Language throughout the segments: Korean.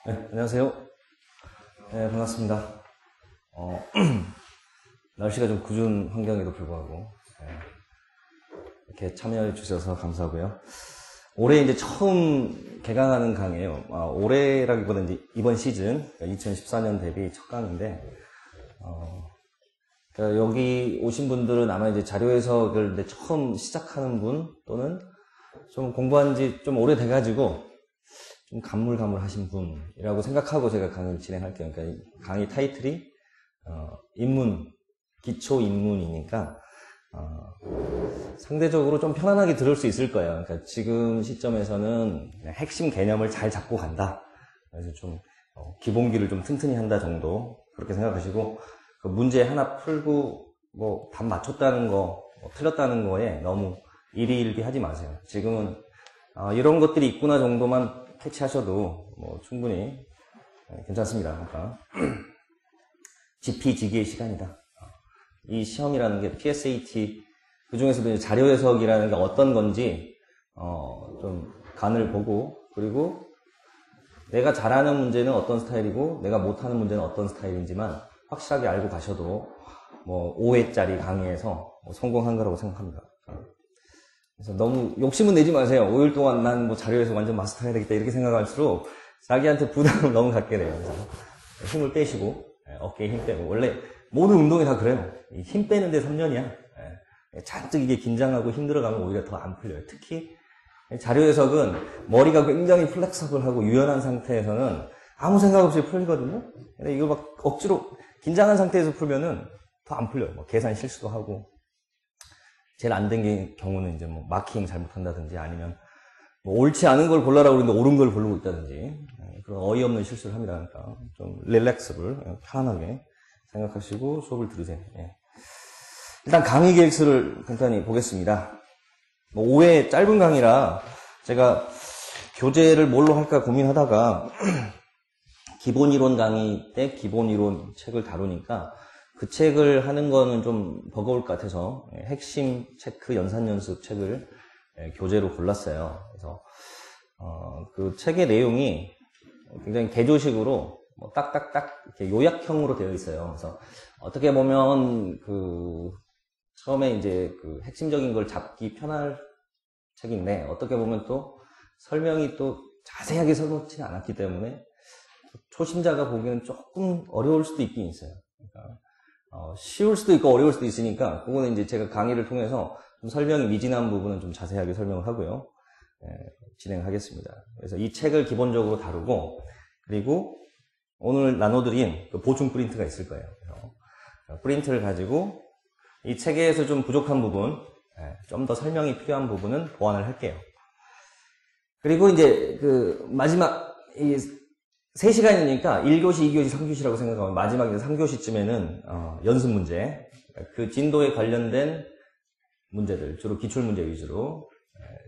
네, 안녕하세요. 네, 반갑습니다. 날씨가 좀 궂은 환경에도 불구하고 이렇게 참여해 주셔서 감사하고요. 올해 이제 처음 개강하는 강이에요. 올해라기보다 이제 이번 시즌 2014년 대비 첫 강인데 그러니까 여기 오신 분들은 아마 이제 자료 해석을 이제 처음 시작하는 분 또는 좀 공부한 지 좀 오래돼가지고 좀 가물가물하신 분이라고 생각하고 제가 강의를 진행할게요. 그러니까 강의 타이틀이 기초 입문이니까 상대적으로 좀 편안하게 들을 수 있을 거예요. 그러니까 지금 시점에서는 그냥 핵심 개념을 잘 잡고 간다. 그래서 좀 기본기를 좀 튼튼히 한다 정도 그렇게 생각하시고 그 문제 하나 풀고 뭐 답 맞췄다는 거, 틀렸다는 거에 너무 일희일비 하지 마세요. 지금은 이런 것들이 있구나 정도만 캐치하셔도 뭐 충분히 괜찮습니다. 그러니까 지피지기의 시간이다. 이 시험이라는 게 PSAT 그 중에서도 자료 해석이라는 게 어떤 건지 좀 간을 보고 그리고 내가 잘하는 문제는 어떤 스타일이고 내가 못하는 문제는 어떤 스타일인지만 확실하게 알고 가셔도 뭐 5회짜리 강의에서 성공한 거라고 생각합니다. 그래서 너무 욕심은 내지 마세요. 5일 동안 난 뭐 자료에서 완전 마스터해야 되겠다 이렇게 생각할수록 자기한테 부담을 너무 갖게 돼요. 그래서 힘을 빼시고 어깨에 힘 빼고 원래 모든 운동이 다 그래요. 힘 빼는데 3년이야. 잔뜩 이게 긴장하고 힘들어가면 오히려 더 안 풀려요. 특히 자료 해석은 머리가 굉장히 플렉서블하고 유연한 상태에서는 아무 생각 없이 풀리거든요. 근데 이걸 막 억지로 긴장한 상태에서 풀면은 더 안 풀려요. 뭐 계산 실수도 하고. 제일 안 된 경우는 이제 뭐 마킹 잘못한다든지 아니면 뭐 옳지 않은 걸 골라라고 그러는데 옳은 걸 고르고 있다든지 그런 어이없는 실수를 합니다. 그러니까 좀 릴렉스블, 편안하게 생각하시고 수업을 들으세요. 일단 강의 계획서를 간단히 보겠습니다. 뭐 5회 짧은 강의라 제가 교재를 뭘로 할까 고민하다가 기본 이론 강의 때 기본 이론 책을 다루니까 그 책을 하는 거는 좀 버거울 것 같아서 핵심 체크 연산 연습 책을 교재로 골랐어요. 그래서 그 책의 내용이 굉장히 개조식으로 뭐 딱딱딱 이렇게 요약형으로 되어 있어요. 그래서 어떻게 보면 그 처음에 이제 그 핵심적인 걸 잡기 편할 책인데 어떻게 보면 또 설명이 또 자세하게 써놓지는 않았기 때문에 초심자가 보기에는 조금 어려울 수도 있긴 있어요. 그러니까 쉬울 수도 있고 어려울 수도 있으니까 그거는 이제 제가 강의를 통해서 좀 설명이 미진한 부분은 좀 자세하게 설명을 하고요. 진행하겠습니다. 그래서 이 책을 기본적으로 다루고 그리고 오늘 나눠드린 그 보충 프린트가 있을 거예요. 그래서 프린트를 가지고 이 책에서 좀 부족한 부분, 좀 더 설명이 필요한 부분은 보완을 할게요. 그리고 이제 그 마지막 이 3시간이니까 1교시, 2교시, 3교시라고 생각하면 마지막 3교시쯤에는 연습 문제, 그 진도에 관련된 문제들, 주로 기출문제 위주로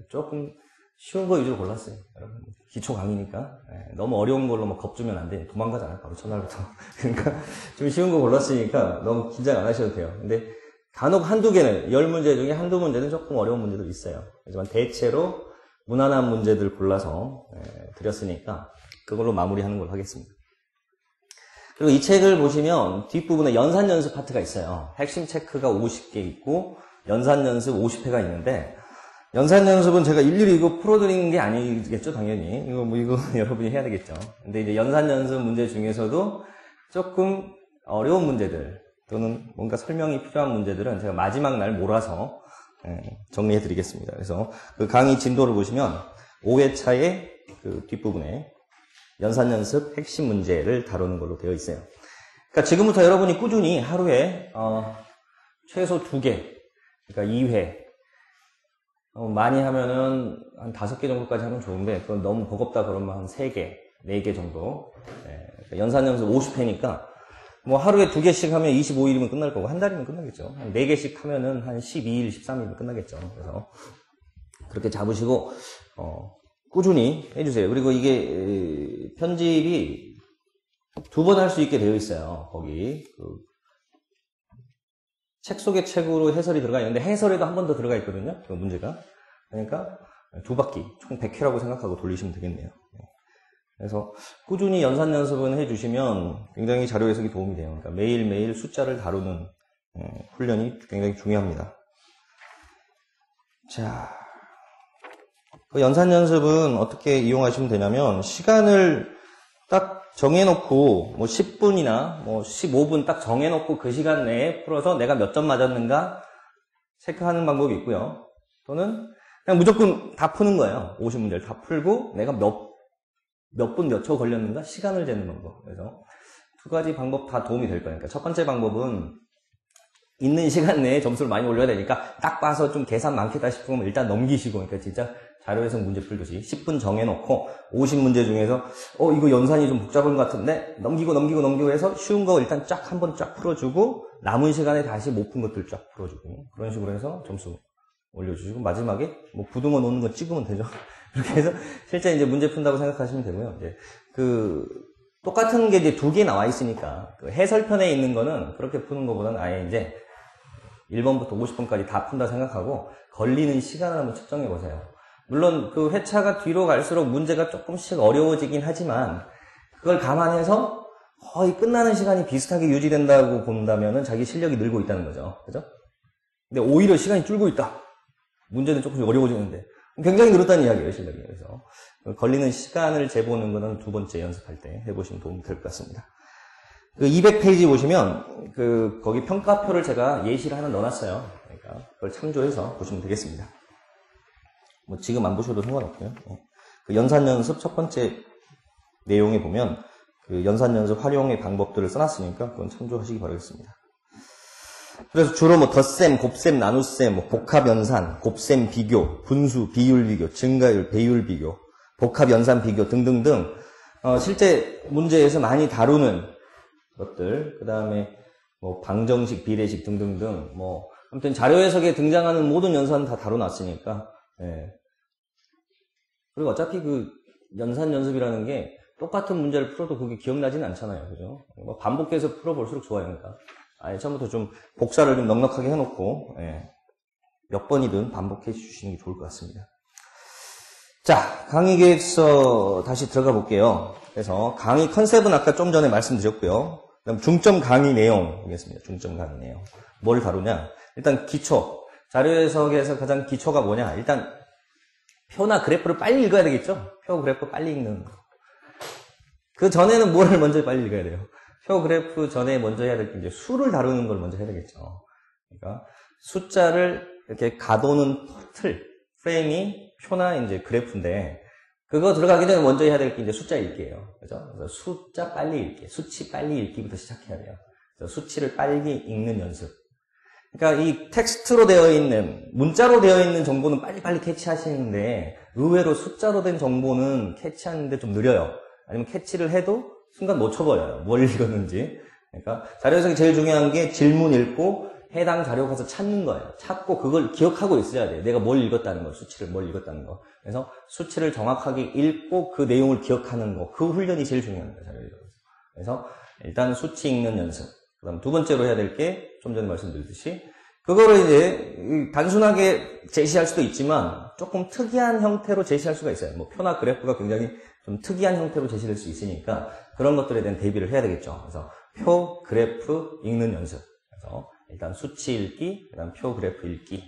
조금 쉬운 거 위주로 골랐어요. 여러분 기초 강의니까 너무 어려운 걸로 막 겁주면 안 돼. 도망가잖아요. 바로 첫날부터. 그러니까 좀 쉬운 거 골랐으니까 너무 긴장 안 하셔도 돼요. 근데 간혹 한두 개는 10문제 중에 한두 문제는 조금 어려운 문제도 있어요. 하지만 대체로 무난한 문제들 골라서 드렸으니까 그걸로 마무리하는 걸로 하겠습니다. 그리고 이 책을 보시면 뒷부분에 연산 연습 파트가 있어요. 핵심 체크가 50개 있고 연산 연습 50회가 있는데 연산 연습은 제가 일일이 이거 풀어드리는 게 아니겠죠, 당연히. 이거 여러분이 해야 되겠죠. 근데 이제 연산 연습 문제 중에서도 조금 어려운 문제들 또는 뭔가 설명이 필요한 문제들은 제가 마지막 날 몰아서 정리해 드리겠습니다. 그래서 그 강의 진도를 보시면 5회차의 그 뒷부분에 연산 연습 핵심 문제를 다루는 걸로 되어 있어요. 그러니까 지금부터 여러분이 꾸준히 하루에 최소 2개, 그러니까 2회, 많이 하면은 한 5개 정도까지 하면 좋은데 그건 너무 버겁다 그러면 한 3개, 4개 정도. 그러니까 연산 연습 50회니까 뭐 하루에 2개씩 하면 25일이면 끝날 거고 한 달이면 끝나겠죠. 한 4개씩 하면은 한 12일, 13일이면 끝나겠죠. 그래서 그렇게 잡으시고 꾸준히 해주세요. 그리고 이게 편집이 2번 할 수 있게 되어 있어요. 거기 책 속의 책으로 해설이 들어가 있는데 해설에도 한 번 더 들어가 있거든요. 그 문제가. 그러니까 2바퀴 총 100회라고 생각하고 돌리시면 되겠네요. 그래서 꾸준히 연산 연습은 해주시면 굉장히 자료 해석이 도움이 돼요. 그러니까 매일매일 숫자를 다루는 훈련이 굉장히 중요합니다. 자, 그 연산 연습은 어떻게 이용하시면 되냐면 시간을 딱 정해놓고 뭐 10분이나 뭐 15분 딱 정해놓고 그 시간 내에 풀어서 내가 몇 점 맞았는가 체크하는 방법이 있고요. 또는 그냥 무조건 다 푸는 거예요. 50문제를 다 풀고 내가 몇 분 몇 초 걸렸는가 시간을 재는 방법. 그래서 두 가지 방법 다 도움이 될 거니까 첫 번째 방법은 있는 시간 내에 점수를 많이 올려야 되니까 딱 봐서 좀 계산 많겠다 싶으면 일단 넘기시고, 그러니까 진짜 자료 해석 문제 풀듯이 10분 정해놓고 50문제 중에서 이거 연산이 좀 복잡한 것 같은데 넘기고 해서 쉬운 거 일단 쫙 한번 쫙 풀어주고 남은 시간에 다시 못 푼 것들 쫙 풀어주고 그런 식으로 해서 점수 올려주시고 마지막에 뭐 부등호 놓는 거 찍으면 되죠. 그렇게 해서 실제 이제 문제 푼다고 생각하시면 되고요. 이제 똑같은 게 이제 두 개 나와 있으니까 그 해설편에 있는 거는 그렇게 푸는 것보다는 아예 이제 1번부터 50번까지 다 푼다 생각하고 걸리는 시간을 한번 측정해 보세요. 물론 그 회차가 뒤로 갈수록 문제가 조금씩 어려워지긴 하지만 그걸 감안해서 거의 끝나는 시간이 비슷하게 유지된다고 본다면은 자기 실력이 늘고 있다는 거죠. 그죠? 근데 오히려 시간이 줄고 있다. 문제는 조금씩 어려워지는데 굉장히 늘었다는 이야기예요, 실력이. 그래서 걸리는 시간을 재보는 거는 두 번째 연습할 때 해보시면 도움이 될 것 같습니다. 그 200페이지 보시면 거기 평가표를 제가 예시를 하나 넣어놨어요. 그러니까 그걸 참조해서 보시면 되겠습니다. 뭐 지금 안 보셔도 상관없고요. 그 연산 연습 첫 번째 내용에 보면 그 연산 연습 활용의 방법들을 써놨으니까 그건 참조하시기 바라겠습니다. 그래서 주로 뭐 덧셈, 곱셈, 나눗셈, 뭐 복합 연산, 곱셈 비교, 분수, 비율 비교, 증가율, 배율 비교, 복합 연산 비교 등등등 실제 문제에서 많이 다루는 것들, 그 다음에 뭐 방정식, 비례식 등등등 뭐 아무튼 자료 해석에 등장하는 모든 연산은 다 다뤄놨으니까. 예. 그리고 어차피 그 연산 연습이라는 게 똑같은 문제를 풀어도 그게 기억나지는 않잖아요. 그죠? 뭐 반복해서 풀어볼수록 좋아요. 그러니까 아예 처음부터 좀 복사를 좀 넉넉하게 해놓고 몇 번이든 반복해 주시는 게 좋을 것 같습니다. 자, 강의 계획서 다시 들어가 볼게요. 그래서 강의 컨셉은 아까 좀 전에 말씀드렸고요. 그다음 중점 강의 내용이겠습니다. 중점 강의 내용. 뭘 다루냐? 일단 기초. 자료 해석에서 가장 기초가 뭐냐? 일단 표나 그래프를 빨리 읽어야 되겠죠? 표, 그래프 빨리 읽는 거. 그 전에는 뭐를 먼저 빨리 읽어야 돼요? 표, 그래프 전에 먼저 해야 될 게 이제 수를 다루는 걸 먼저 해야 되겠죠. 그러니까 숫자를 이렇게 가도는 틀, 프레임이 표나 이제 그래프인데 그거 들어가기 전에 먼저 해야 될 게 이제 숫자 읽기예요. 그죠? 그래서 숫자 빨리 읽기, 수치 빨리 읽기부터 시작해야 돼요. 그래서 수치를 빨리 읽는 연습. 그러니까 이 텍스트로 되어 있는, 문자로 되어 있는 정보는 빨리빨리 캐치하시는데 의외로 숫자로 된 정보는 캐치하는데 좀 느려요. 아니면 캐치를 해도 순간 놓쳐버려요. 뭘 읽었는지. 그러니까 자료 해석이 제일 중요한 게 질문 읽고 해당 자료 가서 찾는 거예요. 찾고 그걸 기억하고 있어야 돼요. 내가 뭘 읽었다는 거, 수치를 뭘 읽었다는 거. 그래서 수치를 정확하게 읽고 그 내용을 기억하는 거. 그 훈련이 제일 중요합니다. 자료 해석에서. 그래서 일단 수치 읽는 연습. 그 다음 두 번째로 해야 될 게 좀 전에 말씀드렸듯이 그거를 이제 단순하게 제시할 수도 있지만 조금 특이한 형태로 제시할 수가 있어요. 뭐 표나 그래프가 굉장히 좀 특이한 형태로 제시될 수 있으니까 그런 것들에 대한 대비를 해야 되겠죠. 그래서 표, 그래프 읽는 연습. 그래서 일단 수치 읽기, 그 다음 표, 그래프 읽기.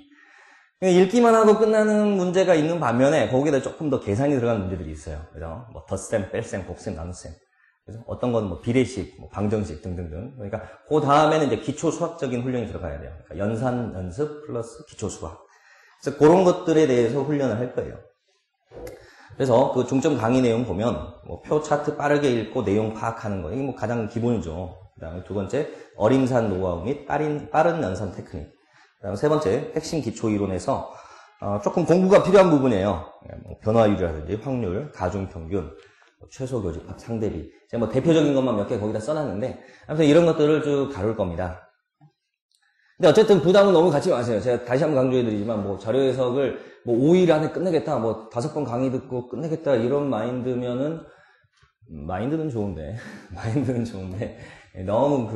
읽기만 하고 끝나는 문제가 있는 반면에 거기에다 조금 더 계산이 들어간 문제들이 있어요. 그래서 뭐 덧셈, 뺄셈, 곱셈, 나눗셈. 그래서 어떤 건 뭐 비례식, 뭐 방정식 등등등. 그러니까 그 다음에는 이제 기초 수학적인 훈련이 들어가야 돼요. 그러니까 연산 연습 플러스 기초 수학. 그래서 그런 것들에 대해서 훈련을 할 거예요. 그래서 그 중점 강의 내용 보면 뭐 표 차트 빠르게 읽고 내용 파악하는 거. 이게 뭐 가장 기본이죠. 그다음에 두 번째 어림산 노하우 및 빠른 연산 테크닉. 그다음에 세 번째 핵심 기초 이론에서 조금 공부가 필요한 부분이에요. 뭐 변화율이라든지 확률, 가중평균, 최소 교집합, 상대비. 제가 뭐 대표적인 것만 몇 개 거기다 써놨는데, 아무튼 이런 것들을 쭉 다룰 겁니다. 근데 어쨌든 부담은 너무 갖지 마세요. 제가 다시 한번 강조해드리지만, 뭐 자료 해석을 뭐 5일 안에 끝내겠다, 뭐 5번 강의 듣고 끝내겠다, 이런 마인드면은, 마인드는 좋은데, 너무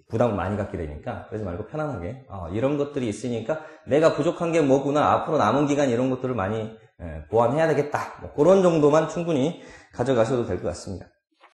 부담을 많이 갖게 되니까, 그러지 말고 편안하게, 이런 것들이 있으니까 내가 부족한 게 뭐구나, 앞으로 남은 기간 이런 것들을 많이 보완해야 되겠다. 뭐 그런 정도만 충분히 가져가셔도 될 것 같습니다.